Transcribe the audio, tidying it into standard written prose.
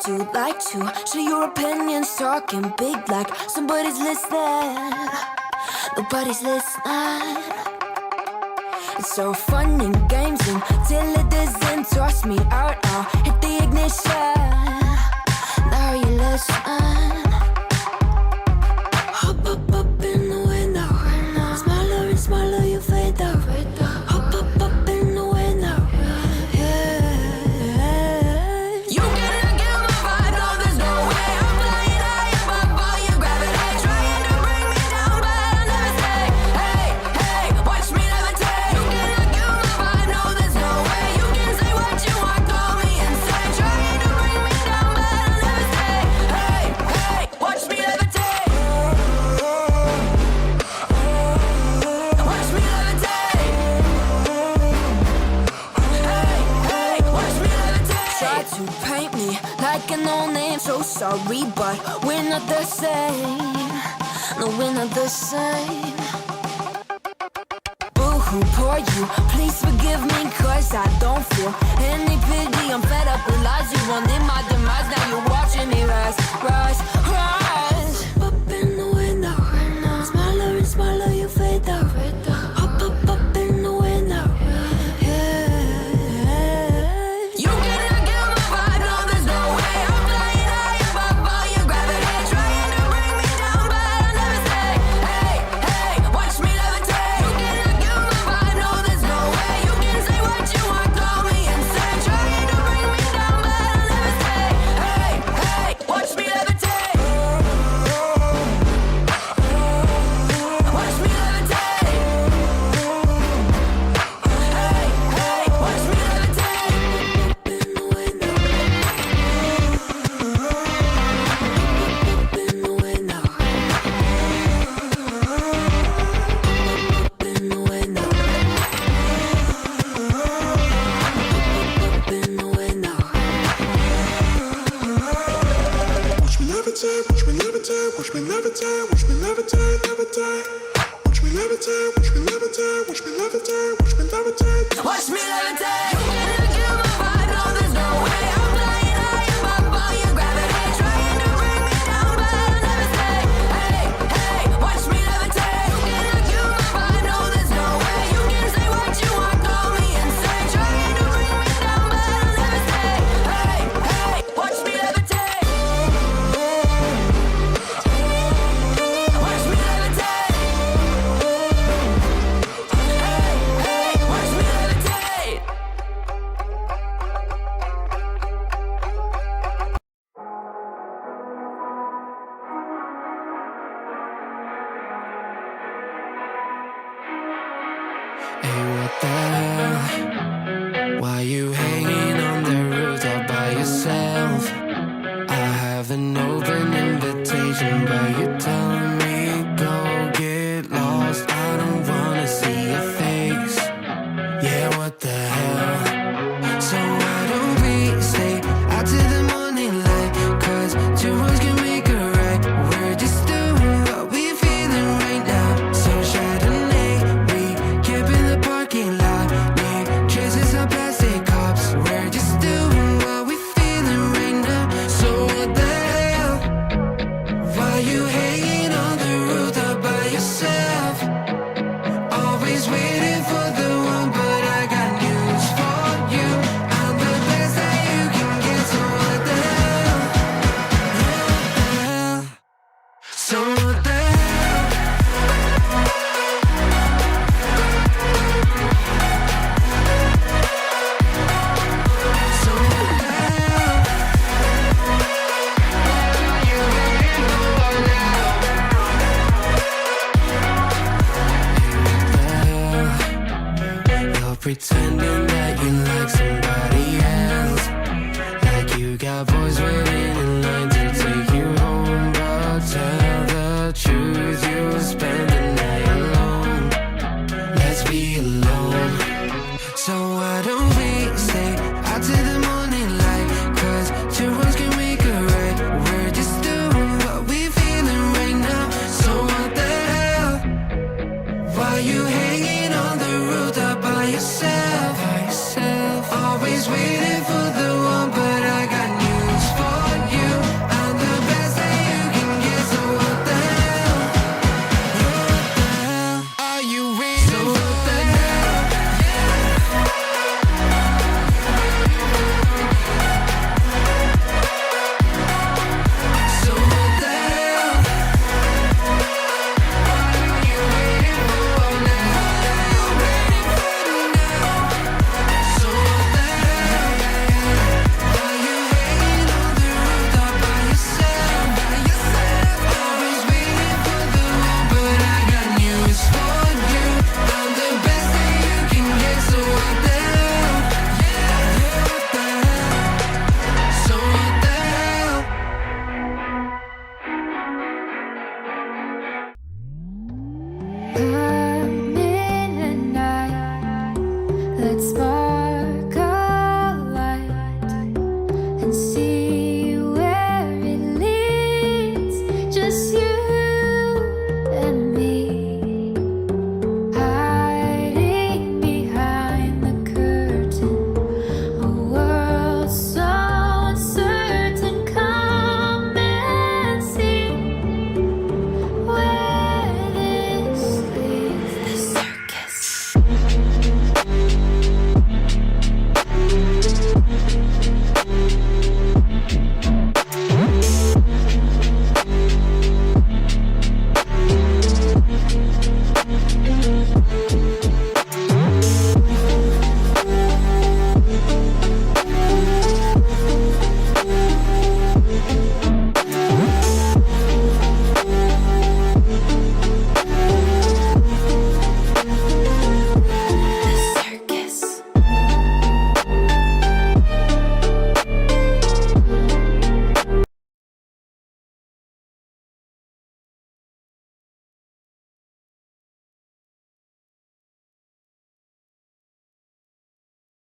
do like to share your opinions, talking big like somebody's listening. Nobody's listening. It's so fun and games until it doesn't. Toss me out, I'll hit the ignition. Now you listen. Hop up in the window. Smaller and smaller you fade out. Hop up in the window. Yeah. You cannot get my vibe, no there's no way. I'm flying high above all your gravity, trying to bring me down, but I'll never stay. Hey, hey, watch me levitate. You cannot get my vibe, no there's no way. You can say what you want, call me insane, trying to bring me down, but I'll never stay. Hey, hey, watch me levitate. Watch me levitate. Hey, hey, watch me levitate. Try to paint me like a no-name, so sorry, but we're not the same. No, we're not the same. Boo-hoo, poor you, please forgive me, cause I don't feel any pity. I'm fed up with lies, you wanted my demise, now you're watching me rise, rise, rise. Up in the window, smaller and smaller you fade out. Up in the window, yeah. You cannot get my vibe, no there's no way. I'm flying high above all your gravity, trying to bring me down, but I'll never stay. Hey, hey, watch me levitate. You cannot get my vibe, no there's no way. You can say what you want, call me insane, trying to bring me down, but I'll never stay. Hey, hey, watch me levitate. Watch me levitate. Hey, hey, watch me levitate. In the window. In the window. In the window. In the window. Watch me levitate, watch me levitate, watch me levitate, watch me levitate, levitate. Watch me levitate, watch me levitate, watch me levitate, watch me levitate. Watch me levitate. You cannot get my vibe, no there's no way. I'm flying high above all your gravity, trying to bring me down, but I'll never stay. Hey, hey, watch me levitate. You cannot get my vibe, no there's no way. You can say what you want, call me insane, trying to bring me down, but I'll never stay. Hey, hey, watch me levitate. Watch me levitate. Hey, hey, watch me levitate. Hey, what the hell? Why you hanging on the roof all by yourself? I have an open invitation, but you're telling me go get lost. I don't wanna see your face. Yeah, what the hell? So why don't we stay out to the morning light? Cause two words can make a right. We're just doing what we feeling right now. So Chardonnay, we camp in the parking lot near traces of plastic cups. We're just doing what we feeling right now. So what the hell? Why you hanging on the roof all by yourself? Always waiting for the one, but I got news for you. I'm the best that you can get, so what the hell? So what the hell? So what the hell? You ain't no one now. You're pretending that you like somebody else, like you got boys waiting in line to take you home. But tell the truth, you'll spend the night alone. Let's be alone. So why don't we stay out to the morning light? Cause two words can make a right. We're just doing what we feeling right now. So what the hell? Why you hanging on the roof all by yourself? Always waiting for the one, but I got news for I